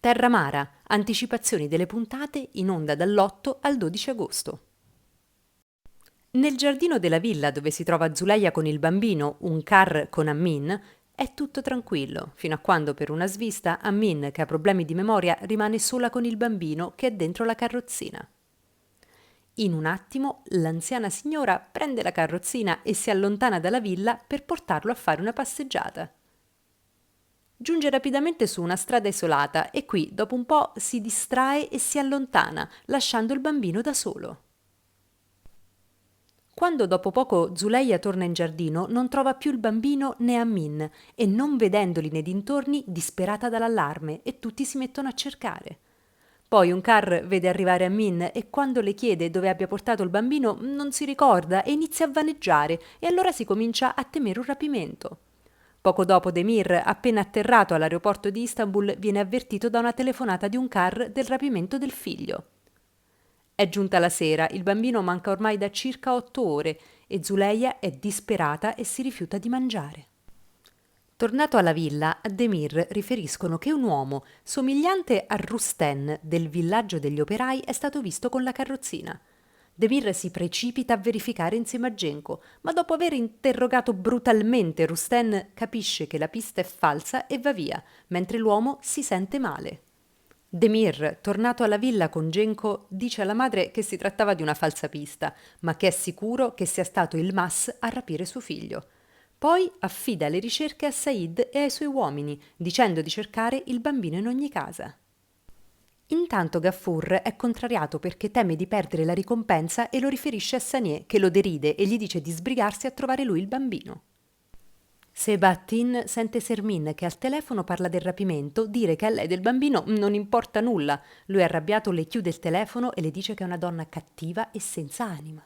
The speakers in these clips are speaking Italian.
Terramara, anticipazioni delle puntate in onda dall'8 al 12 agosto. Nel giardino della villa dove si trova Zuleia con il bambino, un car con Amin, è tutto tranquillo, fino a quando per una svista Amin, che ha problemi di memoria, rimane sola con il bambino che è dentro la carrozzina. In un attimo l'anziana signora prende la carrozzina e si allontana dalla villa per portarlo a fare una passeggiata. Giunge rapidamente su una strada isolata e qui, dopo un po', si distrae e si allontana, lasciando il bambino da solo. Quando dopo poco Zuleia torna in giardino, non trova più il bambino né Amin e, non vedendoli nei dintorni, disperata dall'allarme, e tutti si mettono a cercare. Poi un car vede arrivare Amin e quando le chiede dove abbia portato il bambino non si ricorda e inizia a vaneggiare, e allora si comincia a temere un rapimento. Poco dopo Demir, appena atterrato all'aeroporto di Istanbul, viene avvertito da una telefonata di un car del rapimento del figlio. È giunta la sera, il bambino manca ormai da circa 8 ore e Zuleia è disperata e si rifiuta di mangiare. Tornato alla villa, a Demir riferiscono che un uomo somigliante a Rusten del villaggio degli operai è stato visto con la carrozzina. Demir si precipita a verificare insieme a Genco, ma dopo aver interrogato brutalmente Rusten capisce che la pista è falsa e va via, mentre l'uomo si sente male. Demir, tornato alla villa con Genco, dice alla madre che si trattava di una falsa pista, ma che è sicuro che sia stato il Mas a rapire suo figlio. Poi affida le ricerche a Said e ai suoi uomini, dicendo di cercare il bambino in ogni casa. Intanto Gaffur è contrariato perché teme di perdere la ricompensa e lo riferisce a Sanier, che lo deride e gli dice di sbrigarsi a trovare lui il bambino. Sebahattin sente Sermin, che al telefono parla del rapimento, dire che a lei del bambino non importa nulla. Lui, arrabbiato, le chiude il telefono e le dice che è una donna cattiva e senza anima.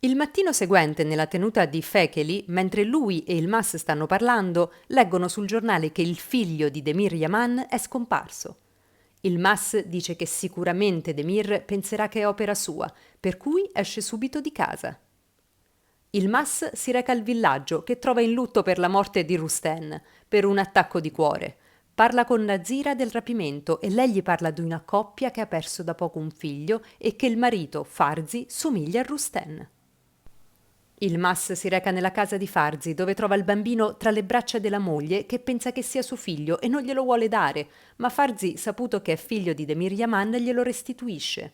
Il mattino seguente, nella tenuta di Fekeli, mentre lui e il Mas stanno parlando, leggono sul giornale che il figlio di Demir Yaman è scomparso. Il Mas dice che sicuramente Demir penserà che è opera sua, per cui esce subito di casa. Il Mas si reca al villaggio, che trova in lutto per la morte di Rusten, per un attacco di cuore. Parla con Nazira del rapimento e lei gli parla di una coppia che ha perso da poco un figlio e che il marito, Farzi, somiglia a Rusten. Il Mas si reca nella casa di Farzi, dove trova il bambino tra le braccia della moglie, che pensa che sia suo figlio e non glielo vuole dare, ma Farzi, saputo che è figlio di Demir Yaman, glielo restituisce.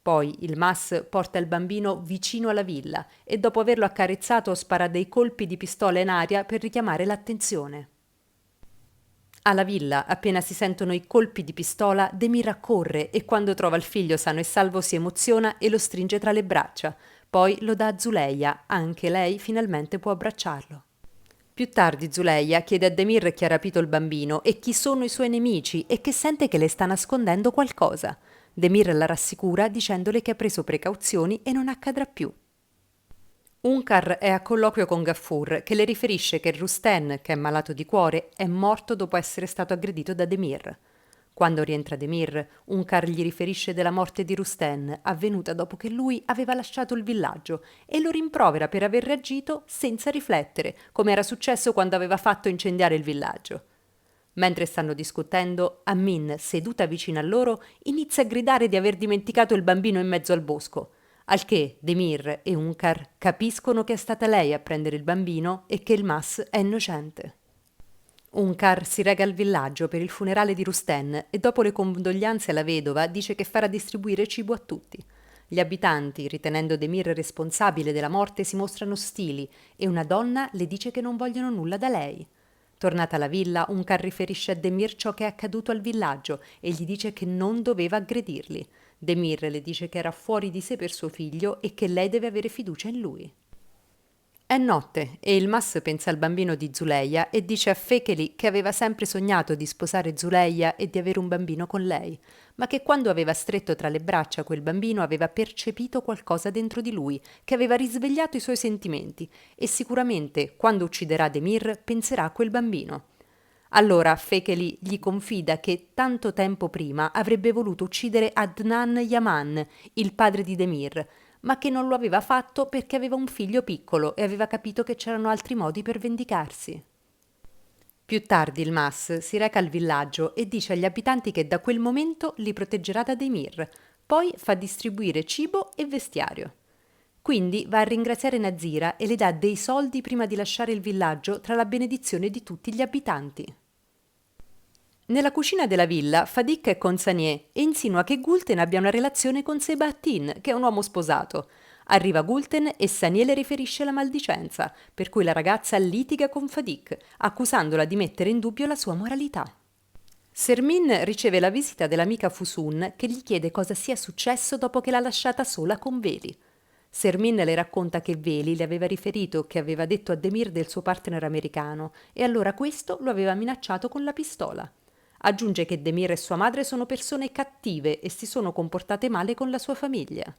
Poi il Mas porta il bambino vicino alla villa e dopo averlo accarezzato spara dei colpi di pistola in aria per richiamare l'attenzione. Alla villa, appena si sentono i colpi di pistola, Demir accorre e quando trova il figlio sano e salvo si emoziona e lo stringe tra le braccia. Poi lo dà a Zuleia, anche lei finalmente può abbracciarlo. Più tardi Zuleia chiede a Demir chi ha rapito il bambino e chi sono i suoi nemici e che sente che le sta nascondendo qualcosa. Demir la rassicura dicendole che ha preso precauzioni e non accadrà più. Unkar è a colloquio con Gaffur, che le riferisce che Rusten, che è malato di cuore, è morto dopo essere stato aggredito da Demir. Quando rientra Demir, Unkar gli riferisce della morte di Rusten, avvenuta dopo che lui aveva lasciato il villaggio, e lo rimprovera per aver reagito senza riflettere, come era successo quando aveva fatto incendiare il villaggio. Mentre stanno discutendo, Amin, seduta vicino a loro, inizia a gridare di aver dimenticato il bambino in mezzo al bosco, al che Demir e Unkar capiscono che è stata lei a prendere il bambino e che il Mas è innocente. Unkar si reca al villaggio per il funerale di Rusten e dopo le condoglianze alla vedova dice che farà distribuire cibo a tutti. Gli abitanti, ritenendo Demir responsabile della morte, si mostrano ostili e una donna le dice che non vogliono nulla da lei. Tornata alla villa, Unkar riferisce a Demir ciò che è accaduto al villaggio e gli dice che non doveva aggredirli. Demir le dice che era fuori di sé per suo figlio e che lei deve avere fiducia in lui. È notte e il Mas pensa al bambino di Zuleia e dice a Fekeli che aveva sempre sognato di sposare Zuleia e di avere un bambino con lei, ma che quando aveva stretto tra le braccia quel bambino aveva percepito qualcosa dentro di lui, che aveva risvegliato i suoi sentimenti e sicuramente quando ucciderà Demir penserà a quel bambino. Allora Fekeli gli confida che tanto tempo prima avrebbe voluto uccidere Adnan Yaman, il padre di Demir, ma che non lo aveva fatto perché aveva un figlio piccolo e aveva capito che c'erano altri modi per vendicarsi. Più tardi il Mas si reca al villaggio e dice agli abitanti che da quel momento li proteggerà da Demir, poi fa distribuire cibo e vestiario. Quindi va a ringraziare Nazira e le dà dei soldi prima di lasciare il villaggio tra la benedizione di tutti gli abitanti. Nella cucina della villa, Fadik è con Sanier e insinua che Gulten abbia una relazione con Sebahattin, che è un uomo sposato. Arriva Gulten e Sanier le riferisce la maldicenza, per cui la ragazza litiga con Fadik, accusandola di mettere in dubbio la sua moralità. Sermin riceve la visita dell'amica Fusun che gli chiede cosa sia successo dopo che l'ha lasciata sola con Veli. Sermin le racconta che Veli le aveva riferito che aveva detto a Demir del suo partner americano e allora questo lo aveva minacciato con la pistola. Aggiunge che Demir e sua madre sono persone cattive e si sono comportate male con la sua famiglia.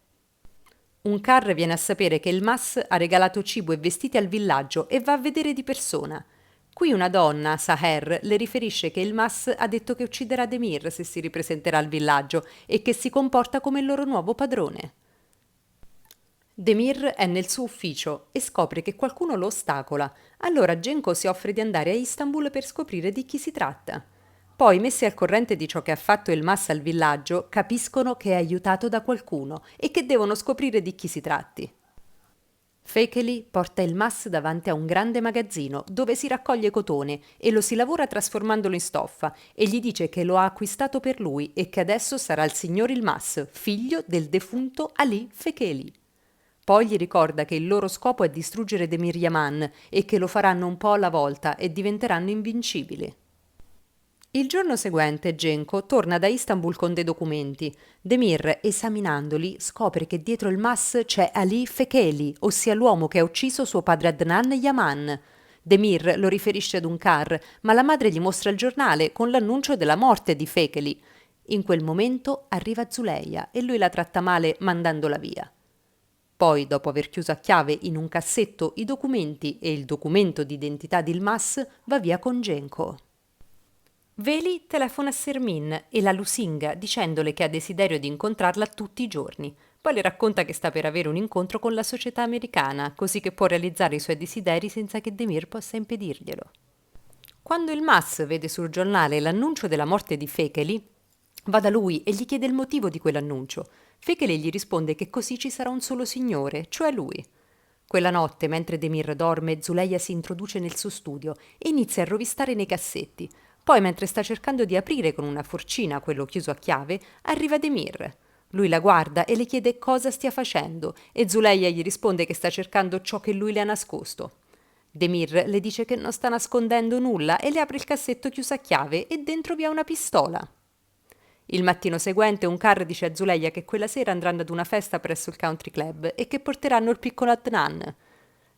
Un Carr viene a sapere che il Mas ha regalato cibo e vestiti al villaggio e va a vedere di persona. Qui una donna, Saher, le riferisce che il Mas ha detto che ucciderà Demir se si ripresenterà al villaggio e che si comporta come il loro nuovo padrone. Demir è nel suo ufficio e scopre che qualcuno lo ostacola. Allora Genco si offre di andare a Istanbul per scoprire di chi si tratta. Poi, messi al corrente di ciò che ha fatto il Mas al villaggio, capiscono che è aiutato da qualcuno e che devono scoprire di chi si tratti. Fekeli porta il Mas davanti a un grande magazzino dove si raccoglie cotone e lo si lavora trasformandolo in stoffa e gli dice che lo ha acquistato per lui e che adesso sarà il signor Ilmas, figlio del defunto Ali Fekeli. Poi gli ricorda che il loro scopo è distruggere Demir Yaman e che lo faranno un po' alla volta e diventeranno invincibili. Il giorno seguente Genco torna da Istanbul con dei documenti. Demir, esaminandoli, scopre che dietro il Mas c'è Ali Fekeli, ossia l'uomo che ha ucciso suo padre Adnan Yaman. Demir lo riferisce ad un Carr, ma la madre gli mostra il giornale con l'annuncio della morte di Fekeli. In quel momento arriva Zuleia e lui la tratta male mandandola via. Poi, dopo aver chiuso a chiave in un cassetto i documenti e il documento d'identità di Ilmas, va via con Genco. Veli telefona a Sermin e la lusinga dicendole che ha desiderio di incontrarla tutti i giorni. Poi le racconta che sta per avere un incontro con la società americana, così che può realizzare i suoi desideri senza che Demir possa impedirglielo. Quando il Mas vede sul giornale l'annuncio della morte di Fekeli, va da lui e gli chiede il motivo di quell'annuncio. Fekeli gli risponde che così ci sarà un solo signore, cioè lui. Quella notte, mentre Demir dorme, Zuleia si introduce nel suo studio e inizia a rovistare nei cassetti. Poi, mentre sta cercando di aprire con una forcina quello chiuso a chiave, arriva Demir. Lui la guarda e le chiede cosa stia facendo e Zuleia gli risponde che sta cercando ciò che lui le ha nascosto. Demir le dice che non sta nascondendo nulla e le apre il cassetto chiuso a chiave e dentro vi ha una pistola. Il mattino seguente un Carr dice a Zuleia che quella sera andranno ad una festa presso il country club e che porteranno il piccolo Adnan.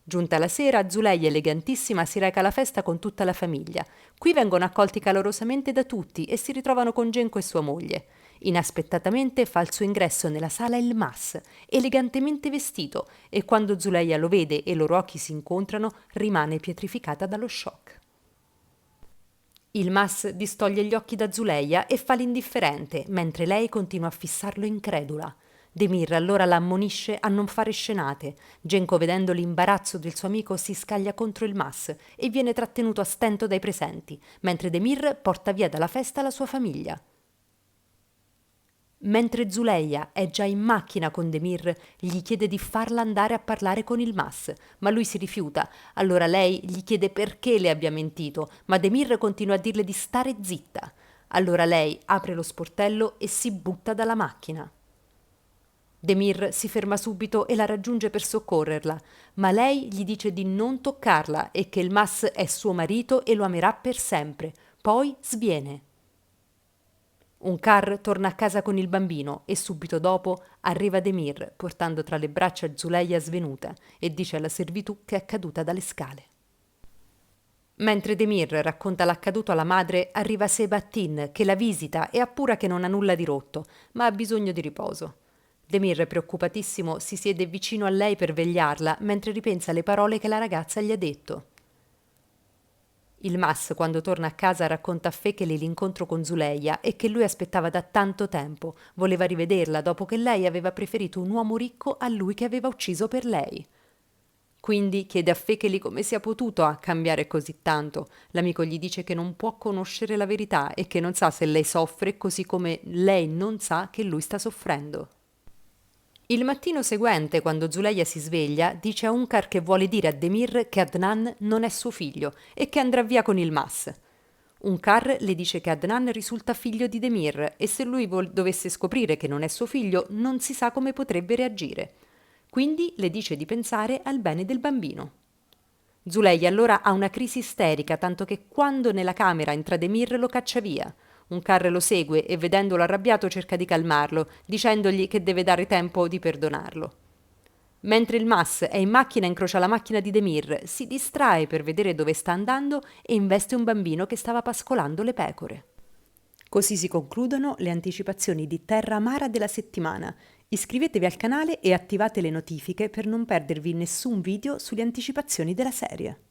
Giunta la sera, Zuleia, elegantissima, si reca alla festa con tutta la famiglia. Qui vengono accolti calorosamente da tutti e si ritrovano con Genco e sua moglie. Inaspettatamente fa il suo ingresso nella sala il Mas, elegantemente vestito, e quando Zuleia lo vede e i loro occhi si incontrano, rimane pietrificata dallo shock. Il Mas distoglie gli occhi da Zuleia e fa l'indifferente, mentre lei continua a fissarlo incredula. Demir allora la ammonisce a non fare scenate. Genco, vedendo l'imbarazzo del suo amico, si scaglia contro il Mas e viene trattenuto a stento dai presenti, mentre Demir porta via dalla festa la sua famiglia. Mentre Zuleia è già in macchina con Demir, gli chiede di farla andare a parlare con il Mas, ma lui si rifiuta. Allora lei gli chiede perché le abbia mentito, ma Demir continua a dirle di stare zitta. Allora lei apre lo sportello e si butta dalla macchina. Demir si ferma subito e la raggiunge per soccorrerla, ma lei gli dice di non toccarla e che il Mas è suo marito e lo amerà per sempre. Poi sviene. Un Carr torna a casa con il bambino e subito dopo arriva Demir portando tra le braccia Zuleia svenuta e dice alla servitù che è caduta dalle scale. Mentre Demir racconta l'accaduto alla madre, arriva Sebahattin che la visita e appura che non ha nulla di rotto, ma ha bisogno di riposo. Demir, preoccupatissimo, si siede vicino a lei per vegliarla mentre ripensa alle parole che la ragazza gli ha detto. Il Mas, quando torna a casa, racconta a Fekeli l'incontro con Zuleia e che lui aspettava da tanto tempo, voleva rivederla dopo che lei aveva preferito un uomo ricco a lui che aveva ucciso per lei. Quindi chiede a Fekeli come sia potuto a cambiare così tanto. L'amico gli dice che non può conoscere la verità e che non sa se lei soffre così come lei non sa che lui sta soffrendo. Il mattino seguente, quando Zuleia si sveglia, dice a Unkar che vuole dire a Demir che Adnan non è suo figlio e che andrà via con il Mas. Unkar le dice che Adnan risulta figlio di Demir e se lui dovesse scoprire che non è suo figlio non si sa come potrebbe reagire. Quindi le dice di pensare al bene del bambino. Zuleia allora ha una crisi isterica, tanto che quando nella camera entra Demir lo caccia via. Unkar lo segue e vedendolo arrabbiato cerca di calmarlo, dicendogli che deve dare tempo di perdonarlo. Mentre il Mas è in macchina e incrocia la macchina di Demir, si distrae per vedere dove sta andando e investe un bambino che stava pascolando le pecore. Così si concludono le anticipazioni di Terra Amara della settimana. Iscrivetevi al canale e attivate le notifiche per non perdervi nessun video sulle anticipazioni della serie.